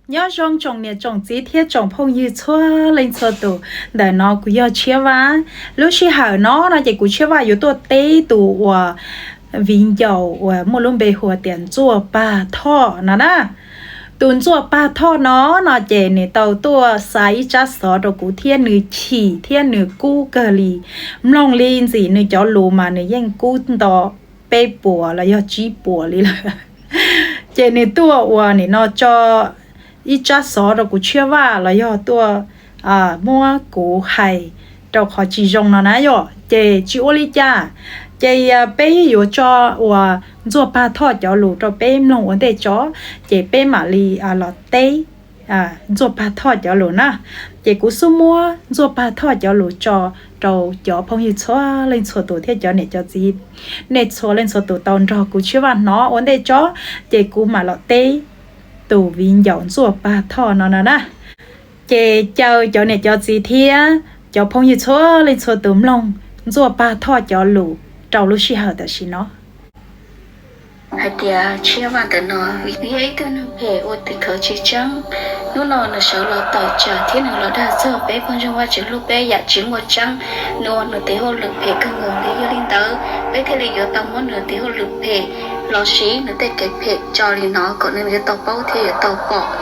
nhớ rong trồng nè trồng chỉ thiết trồng phong như xóa lên xóa tụ để nó cũng do chia vá lúc xí hở nó chỉ cũng chia vá yếu tố tế tụ và vinh dầu và một lúc bề hồ tiền chùa ba thọ nè tuần chùa ba thọ nó chỉ nè tàu tua sai chát sọ đồ cũng thiên nữ chỉ thiên nữ cú cờ lì mong lên gì nữ cho lù mà nữ yên cú đó bê bùa là do chỉ bùa lì là chỉ nè tua và nè nó cho ít chát sọ đồ cũng chia vá là do tua mua củ hay đồ họ chỉ dùng nó nãy rồi chỉ ô li cha chị bé yếu cho và做巴托叫路做bé弄vấn đề cho chị bé mà li lọt tê做巴托叫路na chị cũng số mua 做巴托叫路cho cho phong hiệu cho lên số tuổi thế cho này cho gì này số lên số tuổi tàu rồi cũng chưa vào nó vấn đề cho chị cũng mà lọt tê tù viên dọn 做巴托nó nè chị chơi cho này cho gì thế cho phong hiệu cho lên số tuổi long 做巴托叫路trâu lúc xí hở đó xí nó hai tia chia vào từ nó vì ấy từ nó về ô từ khởi chỉ trắng nó nó sợ lo tỏi trả thế nào nó đã giờ bé con trong qua chữ lúc bé dạ chữ một trắng nó tí hồ lực về cơ ngờ để yêu linh tớ bé thế là giờ tao muốn nửa tí hồ lực về lo xí nó tê cái về cho li nó còn nên cái tàu bao thì tàu bỏ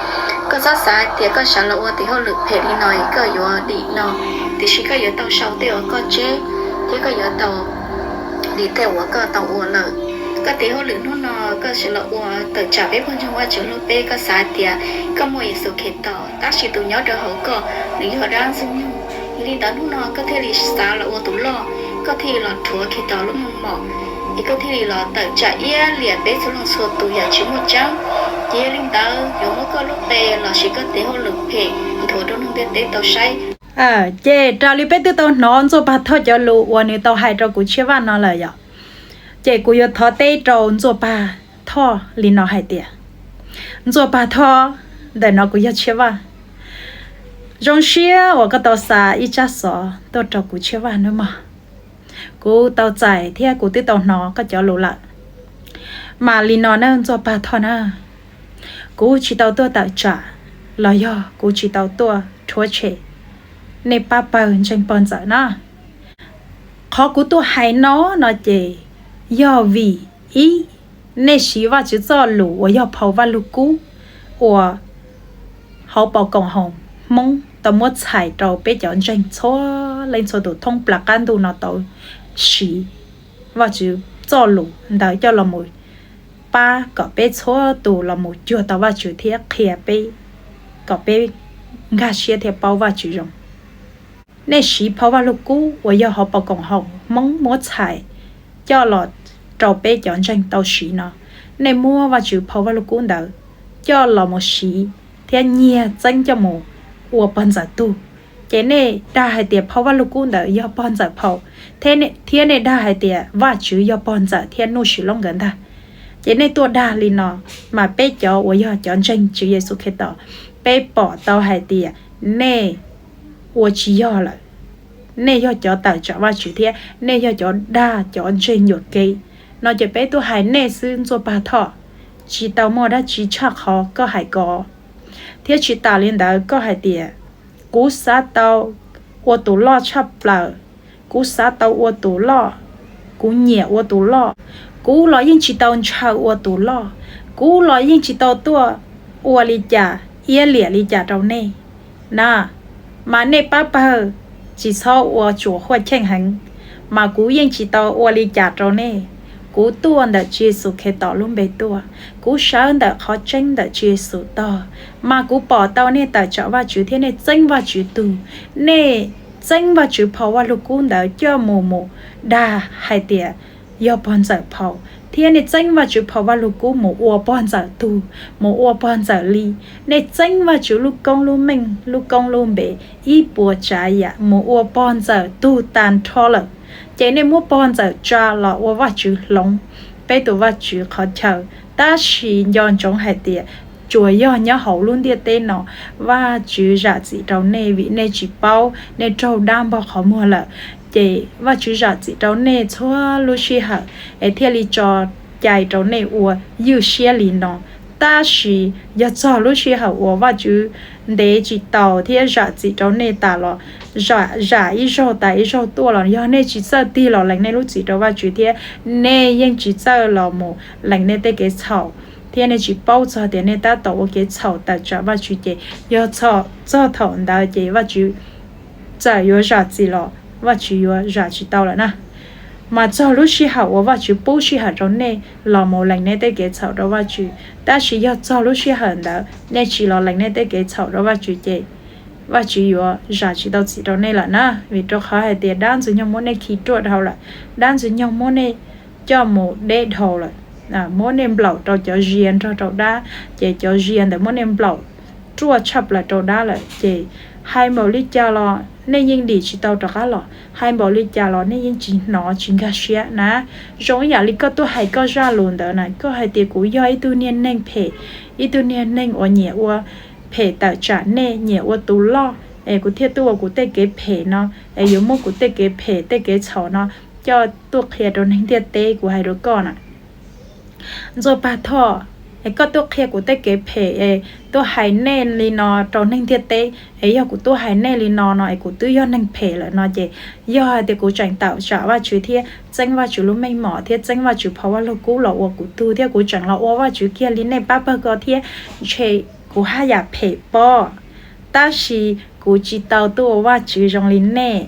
có giá sai thì có sợ là ô tí hồ lực về li nói có giờ đi nó thì chỉ có giờ tàu sau thì có chế thế có giờ tàu đi theo cái tàu uổng lợi cái tí hồ lửa nó cái sự là uổng tự trả với con trong quá trình lúc bé cái sai thì cái mùi sự khét tàu tác sĩ tụi nhớ được hậu cơ lý họ đang dùng như đi tới lúc nó cái thế thì sao là uổng tụi lo cái thì là thua khét tàu lúc mỏ thì cái thì là tự trả ia liền bé số lần số tụi nhà chỉ một trăm chỉ linh tới dùng một cái lúc bé là chỉ cái tí hồ lửa phê thua trong không biết té tàu say chế trao li bé tư tao nón cho bà thọ cho lụ và nếu tao hay cho cụ chia van nó là vậy chế cụ yêu thọ tê trâu cho bà thọ li nó hay tiệt cho bà thọ để nó cụ yêu chia van trong xia và cái tao xả ít chát sọ tao cho cụ chia van nữa cụ tao chạy thì cụ tư tao nó cái cho lụ lại mà li nó nên cho bà thọ nè cụ chỉ tao tua tạo trả là do cụ chỉ tao tua thua chế nè ba trên bọn giờ nó khó của tôi hay nó chỉ do vì ý nè xí vào chữ do lũ và do phao vào lũ cũ và họ bảo cộng hồng mong tao muốn xài trâu bé chọn trên số lên số tụ thông bạc can tụ nó tao xí vào chữ do lũ đợi cho là một ba có bé số tụ là một chưa tao vào chữ thiết kia bé có bé gà xía thì bao vào chữ rồng nè xí phao vào lục cũ và do họ bảo cộng hồng mong muốn xài cho lọt trâu bé chọn tranh tàu xí nó nè mua và chữ phao vào lục cũ đỡ cho lọ một xí thì nhẹ danh cho một của bọn giải tu cái này đa hai tiệp phao vào lục cũ đỡ do bọn giải phao thế này đa hai tiệp và chữ do bọn giải thiên nuôi xí long gần ta cái này tua đa li nó mà bé cho và do chọn tranh chữ Giêsu Kitô bé bỏ tàu hai tiệp nè 我只要了，你要叫大家话主天，你要叫大叫真有给，那就别都还内是做巴套，知道么的知差好个还个，天去打领导个还点，古啥到我都老差不了，古啥到我都老，古热我都老，古老因知道差我都老，古老因知道多我理解也理解到内，那。mà nè ba chỉ sau ở chỗ hoa tranh hành mà cú yên chỉ tao ở li chả trâu nè cú tuôn đã chia sẻ khi tao luôn bề tua cú sáng đã khó tranh đã chia sẻ tao mà cú bỏ tao nè tại chỗ và chữ thế này tranh và chữ từ nè tranh và chữ phao và lục cú đã cho mù đa hai tiệt do bọn giải phao thiên này tranh và chữ phao và lục cú mù ua bọn giải tu mù ua bọn giải ly này tranh và chữ lục công luôn mình lục công luôn bể ý bùa trái ya mù ua bọn giải tu tàn thọ lợ chế này mua bọn giải tra là ua và chữ lông bây tụ và chữ khó chờ ta chỉ dọn trong hai tiệt chùa do nhớ hậu luôn địa tên nó và chữ giả gì trong này vị này chỉ bao này trâu đam bao khó mua lợ chị và chữ giả gì trong này cho lúc xí hả ấy theo lý cho chạy trong này ua yêu xe lý nó ta chỉ giờ cho lúc khi học我ว่าchú để chỉ tàu thì giả chỉ cho nên ta lo giả ít số ta ít số tua lo do nên chỉ sợ đi lo lạnh nên lúc chỉ choว่าchú thì nênยังchỉ sợ lo mù lạnh nên cái chảo thì nên chỉ bao giờ thì nên ta tàu cái chảo ta choว่าchú thì giờ cho thầu đó thìว่าchú giờ有giả chỉ loว่าchú有giả chỉ tàu了呢。mà cho lúc khi học và chú bố khi học trong này là một lần này để cái cháu đó và chú ta chỉ要cho lúc khi học đó nên chỉ là lần này để cái cháu đó và chú chị và chú yếu ra chỉ đâu chỉ trong này là na vì cho khó hay tiền đan dùng nhau muốn này khi trộn đầu lại đan dùng nhau muốn này cho một đế đầu lại muốn em bảo cho riêng cho đá chị cho riêng để muốn em bảo chua chập là cho đá lại chị hai mẫu lít cho lo nên những đi chỉ tao cho cá lọ hai mẫu lít cho lo nên những chỉ nó chỉ cá xé ná giống như lít có tôi hay có ra luôn đó này có hay tiền của do ít tu niên nên phe ít tu niên nên ở nhẹ qua phe tạo trả nên nhẹ qua tu lo của thiết tu của tê cái phe nó giống một của tê cái phe tê cái chảo nó cho tu kia đồ nên thiết tê của hai đứa con à rồi bà thọ có tôi kia của tôi kể phê tôi hay nên li nó trong nên thiết tế giờ của tôi hay nên li nó của tôi do nên phê là nó vậy do thì của chẳng tạo trả và chú thiết danh và chú lúc mấy mỏ thiết danh và chú phá và lúc cũ là của tôi thiết của chẳng là và chú kia li này ba có thiết chế của hai nhà phê bỏ ta chỉ của chỉ tàu tôi và chú trong li này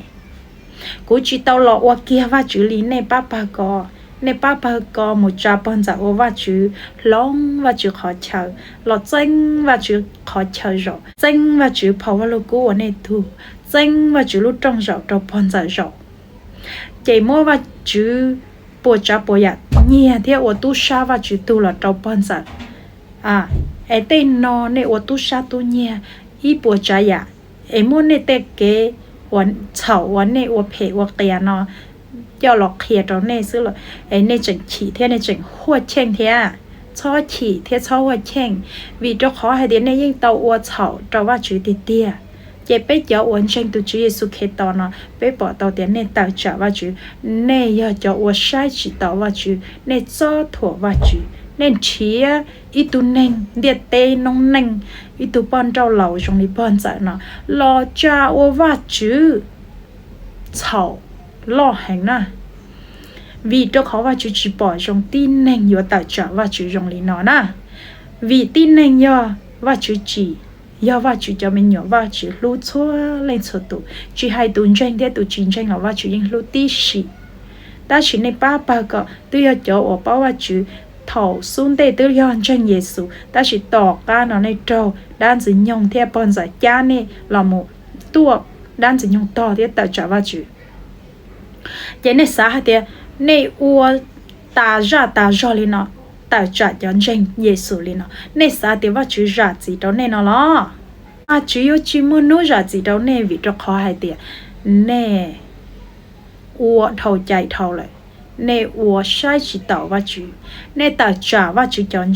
của chỉ tàu lọ và kia và chú li này ba có nên ba có một trà bông giả và chú long và chú khó chờ lọt danh và chú khó chờ rồi danh và chú phá vào lô của này thu danh và chú lúc trong rồi trong bông giả rồi chạy mua và chú bộ trà bộ yat nhẹ thì ở tu sa và chú tu là trong bông giả ở tên nó này ở tu sa tu nhẹ ít bộ trà ya ở mua này tê cáiวันเฉาวันนี้วันเพวันเกียนเนาะcho lọt khía trong này xưa là này chỉnh chỉ thế này chỉnh hoa chen thế cho chỉ thế cho hoa chen vì cho khó hay đến này nhưng tàu hoa chảo choว่าchú tiền tiền chỉ biết cho uốn chen tu chú Giêsu Kitô nó biết bỏ tàu tiền này tạo trảว่าchú này giờ cho hoa sai chỉ tàuว่าchú này cho thuaว่าchú nên chỉ ít tu nên điện tê nông nên ít tu ban trâu lẩu trong đi ban dạy nó lo cha hoaว่าchú chảo lo hành na vì cho khó và chú chỉ bỏ trong tin nên do tạo trả và chú trong lý nó na vì tin nên do và chú chỉ do và chú cho mình nhỏ và chú lưu xóa lên số tụ chỉ hai tuần tranh thế tụ chiến tranh là và chú những lưu tí xì ta chỉ nên ba có tôi要cho ở bao và chú thầu xuống đây tôi要tranh Giêsu ta chỉ tỏ ra nó này trâu đang sử dụng theo bọn giải cha này là một tua đang sử dụng to thế tạo trả và chú vậy nên sao thì nên uo ta ra lên nó ta trả cho anh Giêsu lên nó nên sao thì chú ra gì đó nên nó lo chú yêu chú muốn nói ra gì đó nên vì cho khó hay thì nên uo thầu chạy thầu lại nên uo sai chỉ tạo chú nên ta trả chú cho anh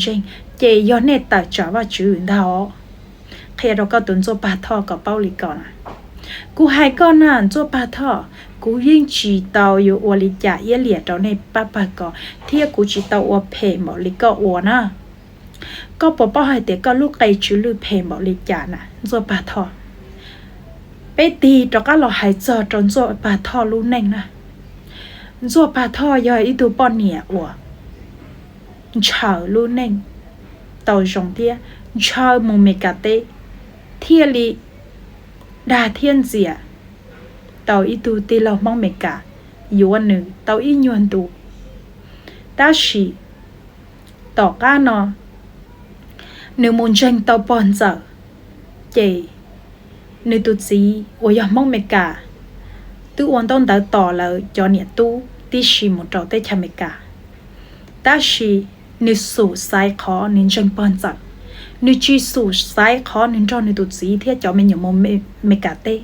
chỉ do nên ta trả chú đó khi đó có tuần cho ba thọ có bao lì còn cú hai con à cho ba thọ cú yên chỉ tàu yêu ở lý trả yên liệt đó này ba có thì cú chỉ tàu ở phê một lý có ở na có bao hai để có lúc ấy chú lưu phê một lý trả nè cho ba thọ bé tì cho các lò hai giờ trốn cho ba thọ luôn nè cho ba thọ giờ ít tu bọn nhẹ ở chờ luôn nè tàu rồng tia chờ một mấy cả tê thiên lý đà thiên dịa tàu ít tu tê lâu mong mấy cả yếu anh nữ tàu ít nhuận tu ta chỉ tỏ ca nó nếu muốn tranh tàu bọn giờ chị nếu tu gì ôi giờ mong mấy cả tu ổn tông đã tỏ là cho nhiệt tu tí chỉ một trò tê cha mấy cả ta chỉ nếu sủ sai khó nên tranh bọn giờ nếu chỉ sủ sai khó nên cho nếu tu gì thế cho mình nhiều mong mấy cả tê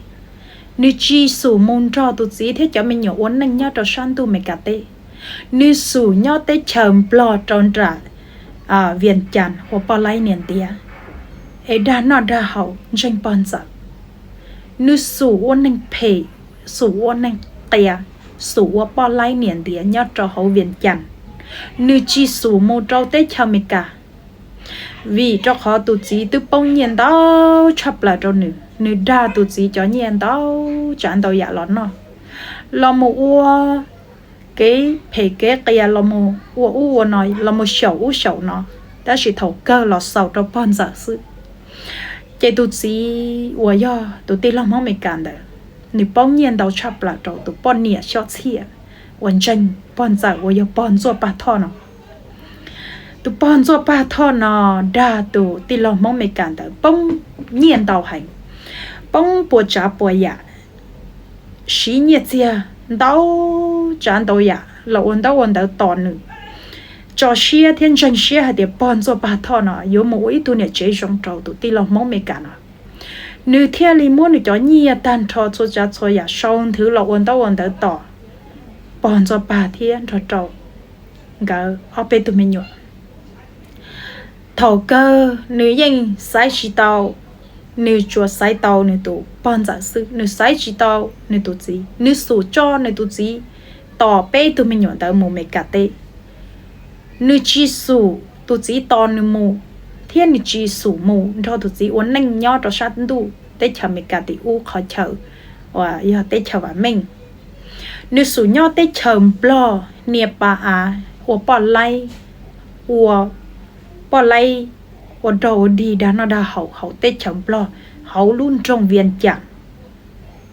nếu chỉ sủ mong cho tu gì thế cho mình nhiều uốn nâng nhau cho san tu mấy cả tê nếu sủ nhau tê chầm bò tròn trả viên chăn hoặc bao lấy niệm tia ấy đã nó đã hậu tranh bọn giờ nếu sủ uốn nâng phê sủ uốn nâng tia sủ bao lấy niệm tia nhau cho hậu viên chăn nếu chỉ sủ mong cho tê chầm mấy cả vì cho khó tụt gì tụt bông nhiên đâu chập lại cho nữ nữ đa tụt gì cho nhiên đâu chẳng đâu dạ lắm nó lo một ua cái phải cái kia lo một ua nói lo một sầu nó đã chỉ thầu cơ lo sầu cho bọn giả sự chạy tụt gì ua do tụt đi làm không mấy cản đấy nữ bông nhiên đâu chập lại cho tụt bọn nhẹ cho xịaวันจันปอนจากว่าอย่าปอนตัวปาท่อเนาะตัวปอนตัวปาท่อเนาะด่าตัวที่เรามองไม่กันแต่ป้องเงียนเตาหันป้องปวดจ่าปวดยาสีเงียเจียเตาจานเตายาเราวันเตาต่อหนึ่งจอเชียเทียนจันเชียให้เดี๋ยวปอนตัวปาท่อเนาะอยู่หมู่อีตัวเนี่ยเจ๊จงเจ้าตัวที่เรามองไม่กันเนาะnữ thiên lý muốn nữ cho nhia tan thọ cho cha cho ya song thứเราวันเตาต่อปอนจะป่าเทียนทอเจ้าก็เอาไปตัวเมนูเท่าก็หนูยังใส่ชีเตาหนูจัวใส่เตาหนูตัวปอนจะซื้อหนูใส่ชีเตาหนูตัวจีหนูสูจ้อหนูตัวจีต่อไปตัวเมนูแต่หมูเมกาเตหนูจีสูตัวจีตอนหนูหมูเทียนหนูจีสูหมูทอตัวจีวันนั่งย่อตัวชัดดูได้ชาเมกาติอูขอเชอว่าอย่าได้ชาวเมงnữ số nhau tết chầm blo nia pa à của bỏ lay của đầu đi đã nó đã hậu tết chầm blo hậu luôn trong viên chẳng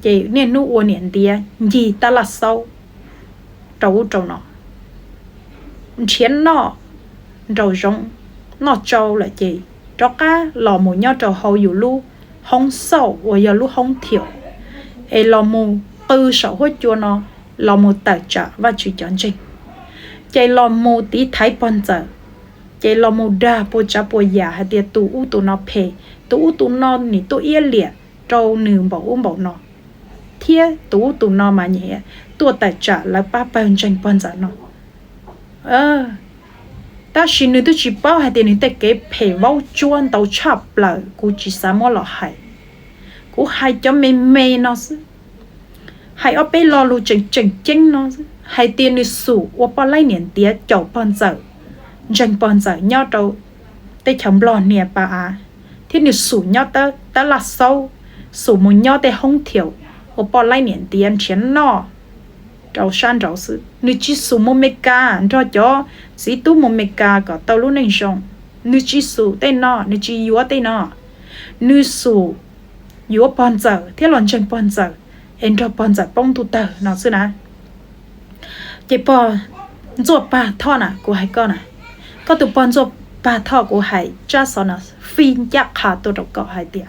chị nên nu uo niệm tia gì ta là sau trâu nó chiến nó trâu giống nó trâu là chị cho cá lò mù nhau trâu hậuอยู่lu không sâu và giờ lu không thiểu e lò mù tư sầu hốt chua nó lò mù tài trợ và chữ chọn trình chạy lò mù tí thái bọn giờ chạy lò mù đa bố cha bố già hay tiệt tụ nó phê tụ nó nỉ tụ yên liệt trâu nừ bảo nó thiê tụ nó mà nhẹ tụ tài trợ là ba bên trình bọn giờ nó ta xin nữ tụ chỉ bao hay tiệt nữ tệ kế phê vào chuan tàu chạp lời cú chỉ xa mô lọ hay cú hay cho mê nó hay ở bên lo lu chỉnh nó hay tiền đi sủ ở bao lấy niệm tía chậu bọn giờ nhau đâu tê chấm lo niệm bà à thế đi sủ nhau ta là sâu sủ một nhau tê không thiểu ở bao lấy niệm tiền chiến nó trâu san trâu sự nữ chỉ sủ một mega cho sĩ tu một mega có tao luôn nên xong nữ chỉ sủ tê nó nữ chỉ yếu tê nó nữ sủ yếu bọn giờ thế lon chân bọn giờ em cho bọn giải bông tụ tờ nó xưa nè chị bò ruột bà thọ nè của hai con nè có tụ bọn ruột bà thọ của hai cha sao nè phin chắc hà tụ độc cọ hai tiệt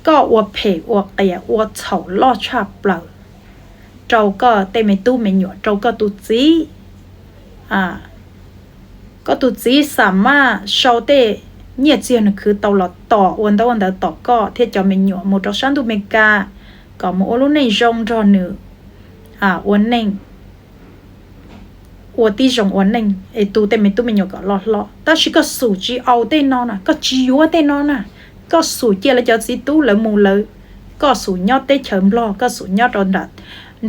có uo phê uo kẹo uo chậu lo chạp lờ trâu có tê mày tu mày nhọ trâu có tụ chí có tụ chí sắm mà sau tê nhiệt chiên là cứ tàu lọt tỏ uốn tàu tỏ có thiết cho mình nhọ một trâu sáng tụ mày ca có một lúc này rong cho nữ uốn nành uốn tí rong uốn nành ấy tu tên mình nhớ có lọt ta chỉ có sủ chỉ ao tên nó nè có chỉ uốn tên nó nè có sủ chia là cho chỉ tu lấy mù lấy có sủ nhau tên chấm lo có sủ nhau tròn đặt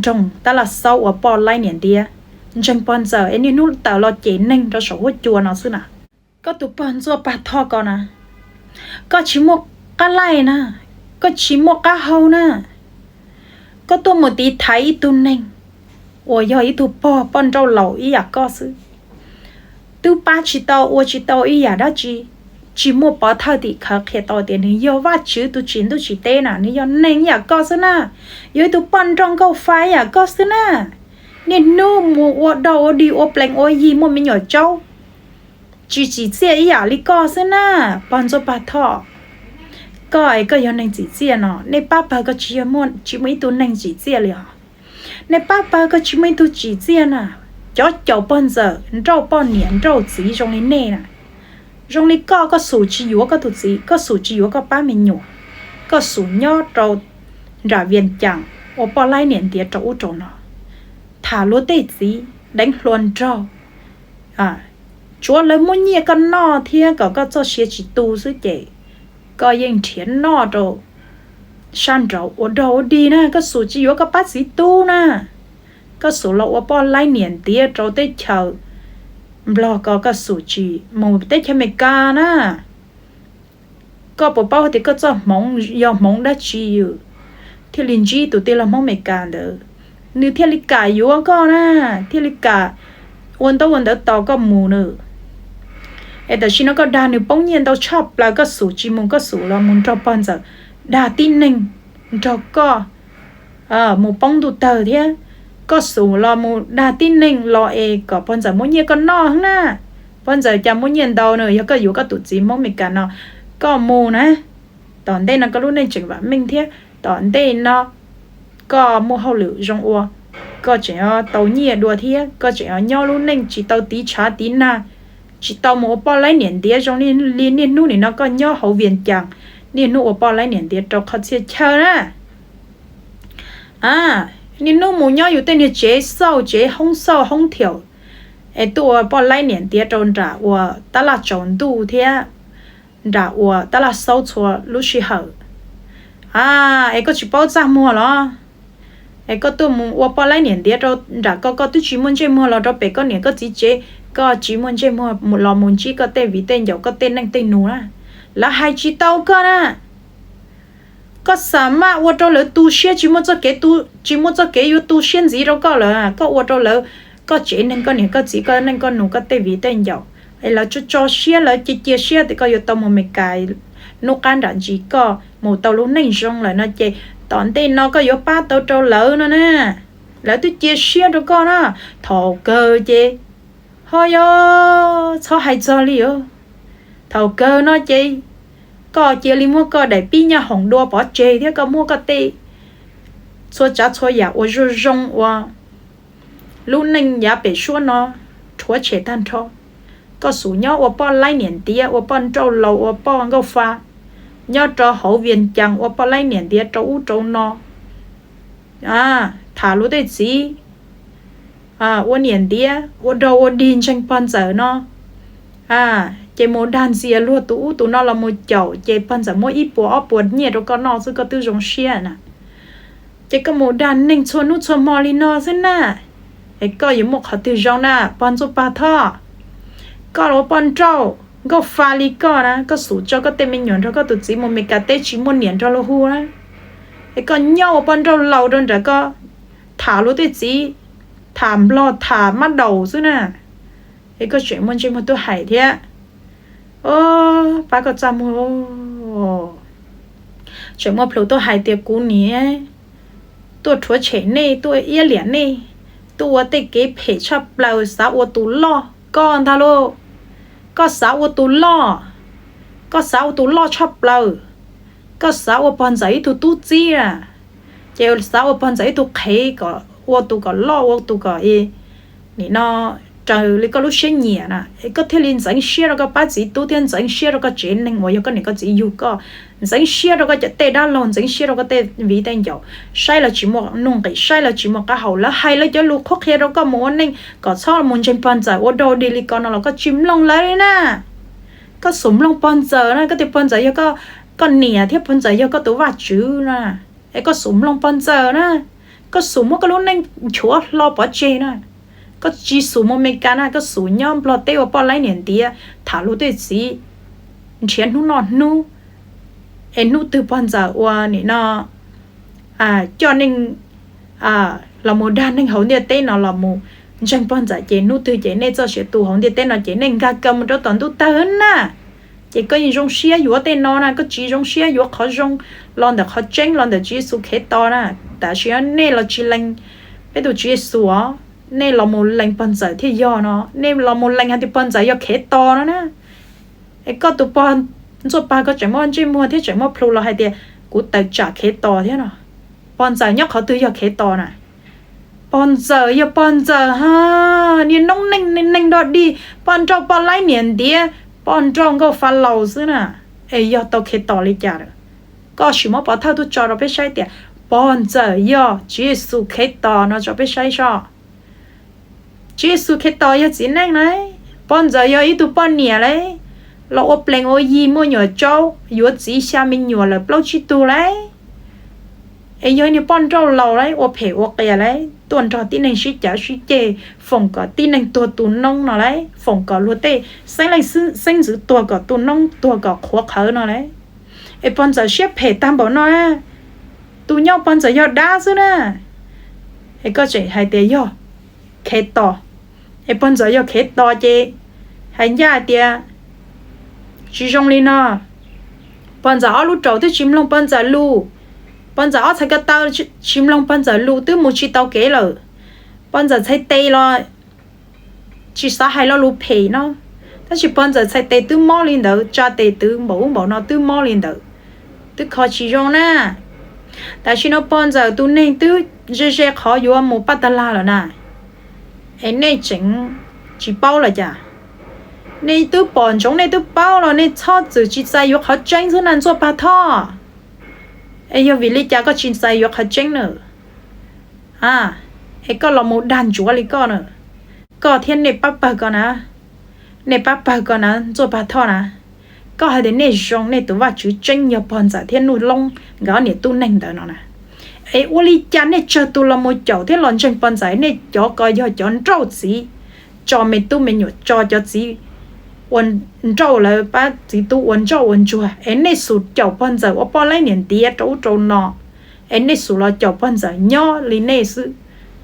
trong ta là sau ở bò lai niệm dia trong bọn giờ ấy nên nút tạo lo chế nành cho sổ hốt chùa nó xưa nè có tụ bọn giờ bà thọ con nè có chỉ một cái lai nè có chỉ một cái hầu nè có tôi một tí thấy tu neng ủa giờ ý tu bọn trâu lẩu ý à có sự tu ba chỉ tao ý à đó chỉ một bỏ thao thì khá khẽ tao tiền thì do vắt chứ tu chỉ tên à ni do neng à có sự na giờ tu bọn trong câu phái à có sự na nên nu mua đầu đi ô pleng ô gì mua mình nhỏ trâu chỉ xe ý à li có sự na bọn cho bà thọ coi cái yon neng chỉ chia nó nên papa có chỉ muốn chỉ mấy tu neng chỉ chia liền nên papa có chỉ mấy tu chỉ chia nè cho cháu bọn giờ rau bọn niệm rau chỉ trong này nè trong này có sủ chỉ yếu có tu chỉ có sủ chỉ yếu có ba mình nhổ có sủ nhó rau ra viên chẳng ở bọn lai niệm tiệt trâu trâu nó thả lúa tê chỉ đánh luồn rau chúa lấy muốn nhẹ con nọ thì có cho xe chỉ tu chứ chị có những thiên nọ rồi san rau ở đâu đi nè có số chỉ có các bác sĩ tu nè có số lậu ở bao lai niệm tiệt rồi tới chờ lo có sủ chỉ mù tết cho mày ca na có bộ bao thì có cho mong đã chi thì linh chi tụi tê là mong mày ca được nếu thiên lý cả yếu có na thiên lý cả quân tao tao có mù nữa ấyแต่ nó có đa nếu bỗng nhiên tao chọc là có sủ chỉ muốn có sủ là muốn cho bọn giờ đa tin ninh cho có một bông tụ tờ thế có sủ là một đa tin ninh lo có bọn giờ muốn nhiên con no na bọn giờ chả muốn nhiên đâu nữa có yếu có tụ gì mong mình cả nó có mù nè tòn đây nó có lúc này chừng vạn mình thế tòn đây nó có mua hậu lửa trong ua có trẻ tàu nhẹ đùa thế có trẻ nhau lúc này chỉ tàu tí trả tí na chỉ tàu một bao lấy niệm đĩa trong liên nu này nó có nhau hậu viện chẳng liên nu bao lấy niệm đĩa trong khó chơi chơi na liên nu một nhau อยู่ tên là chế sâu không thiểu ấy tụi bao lấy niệm đĩa trong trả ua ta là chọn tu thế trả ua ta là sâu chua lúc xí hở ấy có chỉ bao ra mua lo ấy có tụi mua bao lấy niệm đĩa trong trả có tụi chỉ muốn chơi mua lo trong bể có niệm có chỉ chế có chỉ muốn chơi mua một lò muốn chỉ có tên vì tên giàu có tên năng tên nú là hai chỉ tao cơ na có sao mà ô tô lỡ tu xe chỉ muốn cho cái yêu tu xe gì đâu có là có ô tô lỡ có chế nên có niệm có chỉ có nên có nú có tên vì tên giàu ấy là cho xe là chia xe thì có yêu tao một mấy cái nô can đạn chỉ có một tàu lúc này xong là nó chơi tòn tên nó có yêu ba tàu trâu lỡ nữa nè lỡ tôi chia xe đâu có đó thầu cơ chơi thôi sao hay cho liu thầu cơ nó chơi có chơi li mua có để pi nhà hồng đua bỏ chơi thế có mua có tê xua trả xua giả ô rô rong ô lúc nãy giả bể xua nó chúa chế tan thôi có số nhau ô bao lấy niệm tía ô bao trâu lầu ô bao ngô pha nhau cho hậu viện chẳng ô bao lấy niệm tía trâu nó thả lúc đấy gì ô niệm tía ô đâu ô điên tranh pan giờ nó chế một đàn gì luôn tụ nó là một chậu chế pan giờ mỗi ít bùa nhiệt rồi có nó chứ có tư giống xe nè chế có một đàn ninh chôn nút chôn mò li nó thế nè ấy có những một họ tư giống nè pan cho ba thọ có lo pan trâu có pha li có nè có sủ cho có tên mình nhọn cho có tụt gì một mình cả tết chỉ muốn niệm cho lo hu á ấy có nhau pan trâu lâu đơn rồi có thả luôn tết gì thảm lo thả mắt đầu chứ nè ấy có chuyện muốn chơi một tôi hải thế bà có chăm chuyện một phụ tôi hải tiệc cũ nhỉ tôi chúa trẻ này tôi ia liền này tôi tới cái phải chấp lâu sao ô tú lo con ta lô có sao ô tú lo chấp lâu có sao ô bàn giấy tôi tu chi chiều sao ô bàn giấy tôi khé có ô tú có lo ô tú có nè nó trời lấy có lúc sinh nhẹ nè có thể liên dẫn xe rồi có bác sĩ tu tiên dẫn xe rồi có chuyện nên mọi người có gì yêu có dẫn xe rồi có chạy tê đa lon dẫn xe rồi có tê vì tên giàu sai là chỉ một nông cái sai là chỉ một cái hậu là hay là cho lúc khóc kia rồi có một nên có sao là muốn trên bàn giải ô đồ đi con nó là có chim lông lấy nè có súng lông bàn giờ nè có thể bàn giờ có nè tiếp bàn giờ có tủ vạt chữ nè có súng lông bàn giờ nè có súng một cái lúc nên chúa lo bỏ chê nè có chỉ số một mấy cái này có số nhóm lo tê ở bao lấy niệm tía thả lú tê gì chuyện nu nọ nu em nu từ bao giờ qua nè nó cho nên là một đàn nên hậu địa tê nó là một chẳng bao giờ chế nu từ chế nên cho sẽ tu hậu địa tê nó chế nên cả cầm cho toàn tu tấn nè chỉ có những trong xe yếu tê nó nè có chỉ trong xe yếu khó trong lon được khó tranh lon được chỉ số khét to nè tại sao nên là chỉ lên bây giờ chỉ số nên là một lần bận giải thì do nó nên là một lần hay thì bận giải do khé to nó nè ấy có tụ bận cho ba có chẳng muốn chơi mua thế chẳng muốn pro là hay thì cú tự trả khé to thế nào bận giải nhóc họ tự do khé to nè bận giải ha nên nông ninh đọt đi bận trong bận lấy niệm đi bận trong có pha lầu chứ nè ấy do tao khé to lấy trả được có chỉ muốn bỏ thao tôi cho nó biết sai tiền bận giải do chỉ số khé to nó cho biết sai sao chỉ số khét to ya chỉ năng này, bọn giờ ya ít tụ bọn nhẹ đấy, lo ốp lên ôi gì mua nhỏ trâu, yếu chỉ xa mình nhỏ là bao nhiêu tụ đấy, ấy giờ này bọn trâu lâu đấy, ốp hệ ốp kẹt đấy, tuần trò tin này sĩ chả sĩ chê phòng có tin này tua tù nông nó đấy phòng có lúa tê sáng lại sinh giữ tua có tù nông tua có khó khởi nó đấy ấy bọn giờ xếp hệ tam bảo nó á tù nhau bọn giờ do đá chứ nè ấy có chuyện hay tiền do khế to ấy bọn giờ do khế to chê hay nhà tiền chỉ trong đi nó bọn giờ lúc trâu tới chim lông bọn giờ lu bọn giờ thấy cái tao chim lông bọn giờ lu tới một chi tao kế rồi bọn giờ thấy tê lo chỉ sao hay lo lu pay nó ta chỉ bọn giờ thấy tê từ mò lên đầu cha tê từ mổ nó từ mò lên đầu từ khó chỉ trong nè tại chỉ nó bọn giờ tu nên từ dễ khó vô một bắt ta la rồi nè anh này chính chỉ bao là chả nên từ bọn chúng này từ bao rồi nên cho tự chỉ sai vô khó tranh số nan số ba thọ ấy giờ vì lý cha có chuyện sai vô khó tranh nữa ấy có là một đàn chúa lý con nữa có thiên này bắt bà con à này bắt bà con à số ba thọ nè có hai đến này giống này tụi vào chữ tranh nhiều bọn giả thiên nuôi lông gõ này tu nành đó nè ấy ô lý cha này cho tu là một chỗ thế lon tranh bọn giả này cho coi cho chọn trâu gì cho mình tu mình nhổ cho gì uốn trâu là ba chỉ tu uốn trâu uốn chua em này sụt chậu phân giờ ở bao lấy niệm tía trâu nọ em này sụt là chậu phân giờ nhỏ lý này sự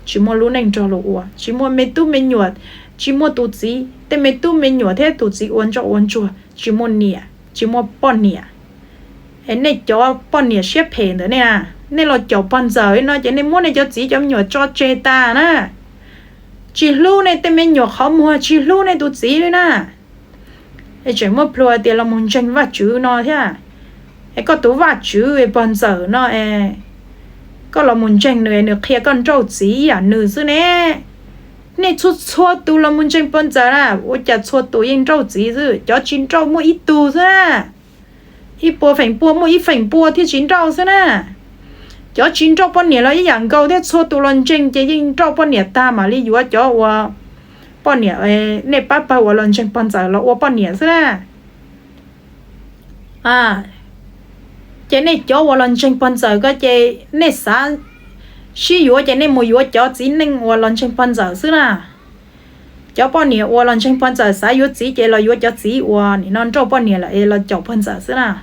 chỉ mua lúa nành trâu lúa chỉ mua mình tu mình nhuột chỉ mua tu gìแต่mình tu mình nhuột thế tu gì uốn trâu uốn chua chỉ mua nịa chỉ mua bón nịa em này cho bón nịa xếp phèn nữa nè này là chậu phân giờ nó chỉ nên mua này cho gì cho nhuột cho chê ta nè chỉ lúa nàyแต่mình nhuột khó mua chỉ lúa này tu gì đấy nè ấy chuyện mua plua tiền là muốn tranh vắt chữ nó thế à ấy có tú vắt chữ ấy bọn giờ nó ấy có là muốn tranh nữa nữa kia con trâu gì à nữ xứ nè nè chua tú là muốn tranh bọn giờ à ôi chả chua tú yên trâu gì chứ cho chín trâu mua ít tú chứ à ít bùa phèn bùa mua ít phèn bùa thì chín trâu chứ nè cho chín trâu bọn nhẹ là ít dạng câu thế chua tú lần tranh chỉ yên trâu bọn nhẹ ta mà lý do cho wa bọn nhẹ nè bắt bà wa lần tranh bọn giờ là wa bọn nhẹ chứ nè chế này cho wa lần tranh bọn giờ có chế nè sáng xí yếu chế này mua yếu cho chỉ nên wa lần tranh bọn giờ chứ nè cho bọn nhẹ wa lần tranh bọn giờ sáng yếu chỉ chế là yếu cho chỉ wa nè non cho bọn nhẹ là cho bọn giờ chứ nè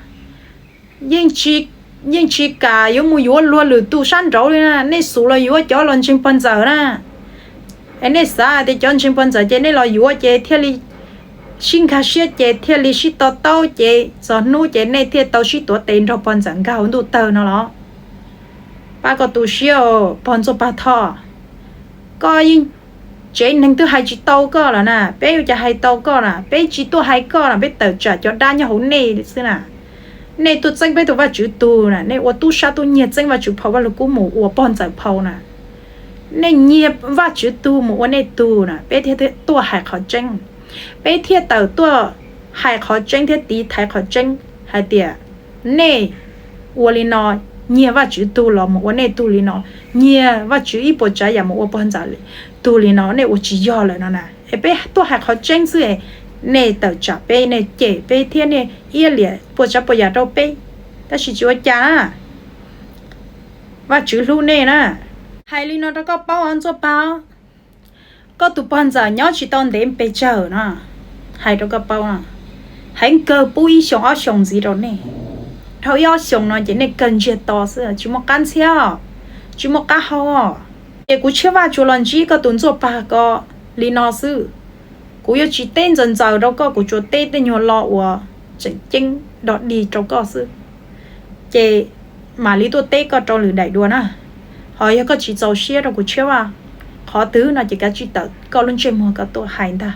nhưng chỉ cả yếu mua yếu luôn lử tu san trâu nè nè số là yếu cho lần tranh bọn giờ nè anh ấy sao thì chọn chim bông giờ chế này là yếu chế thiết lý sinh khá xí chế thiết lý xí tao chế giờ nô chế này thiết tao xí tổ tiền cho bông giờ cao hơn tụ tờ nó đó ba cái tụ xíu bông cho ba thọ coi chế nên thứ hai chỉ tao có là nè bé yêu cho hai tao có là bé chỉ tụ hai có là bé tờ trả cho đa nhau hỗn này xí nè này tụ danh bé tụ vào chữ tụ nè này ô tụ sa tụ nhiệt danh vào chữ phao vào lục cú mù ô bông giờ phao nè nên nhiệt và chữ tu một vấn đề tu nè bé thiết tua hải khó tranh bé thiết tàu tua hải khó tranh thiết tí thái khó tranh hai tiệt nè uo li nói nhiệt và chữ tu là một vấn đề tu li nói nhiệt và chữ ít bộ trái là một vấn đề giải tu li nói nè uo chỉ do là nó nè bé tua hải khó tranh xứ nè tàu trả bé nè chế bé thiết nè yên liệt bộ trái bộ giả đâu bé ta chỉ chúa cha và chữ lu nè nè hai lý nó có bao ăn cho bao có tụ bọn giờ nhớ chỉ tao đến bây giờ nè hai đó có bao nè hai cơ bùi xong ở xong gì đó nè thôi ở xong nó chỉ nên cần chuyện to xưa chỉ một căn xe chỉ một cá ho để cú chơi vào chỗ lần chỉ có tuần cho ba có lý nó xưa cú yêu chỉ tên dần giờ đâu có cú chỗ tên tên nhiều lọ của chính chính đọt đi trong có xưa chè mà lý tôi tết có trong lửa đại đua nè họ có chỉ giàu xe đâu của chơi à khó thứ nó chỉ cả chỉ tờ có luôn chơi mua cóตัวhành ta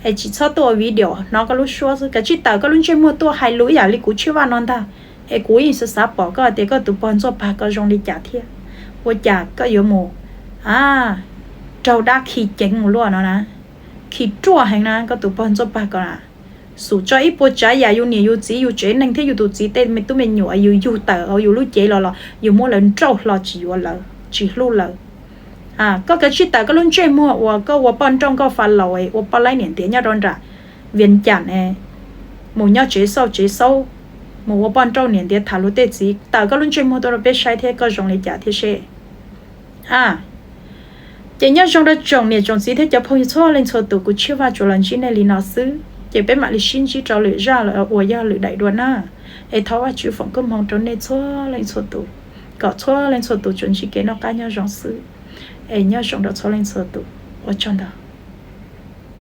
hay chỉ choตัวvideo nó có lúc xóa cái chỉ tờ có luôn chơi muaตัวhành lối à li của chơi vào non ta hay của gì sẽ sắp bỏ có để có tụ bọn cho bà có dùng đi trả thiệt của trả có yếu mù trâu đã khi chén một luôn nó nè khi chua hành nè có tụ bọn cho bà có nè số cho ít bộ trái ya yêu nhiều yêu chỉ yêu chế nên thế yêu tụ chỉ tên mình tụi mình nhủ yêu tờ yêu lúc chế là yêu mua lần trâu là chỉ lu là có cái chuyện tờ có luôn chơi mua và có và bọn trong có phải lỗi và bọn lấy niệm tiếng nhau đón ra viên chản này một nhau chế sâu một bọn trong niệm tiếng thảo lúc tết gì tờ có luôn chơi mua tôi biết sai thế có dùng để trả thế xe chị nhớ trong đó trồng nè trồng gì thế cho phong cho lên cho tụ của chưa vào chỗ lần chi này liền nó xứ chị bé mà đi xin chỉ cho lựa ra là ở nhà lựa đại đuôi na ấy tháo vào chữ phòng cơm mong trốn này cho lên cho tụ có cho lên cho tụ chuẩn chỉ cái nó cá nhau trong xứ ấy nhớ trong đó cho lên cho tụ ở trong đó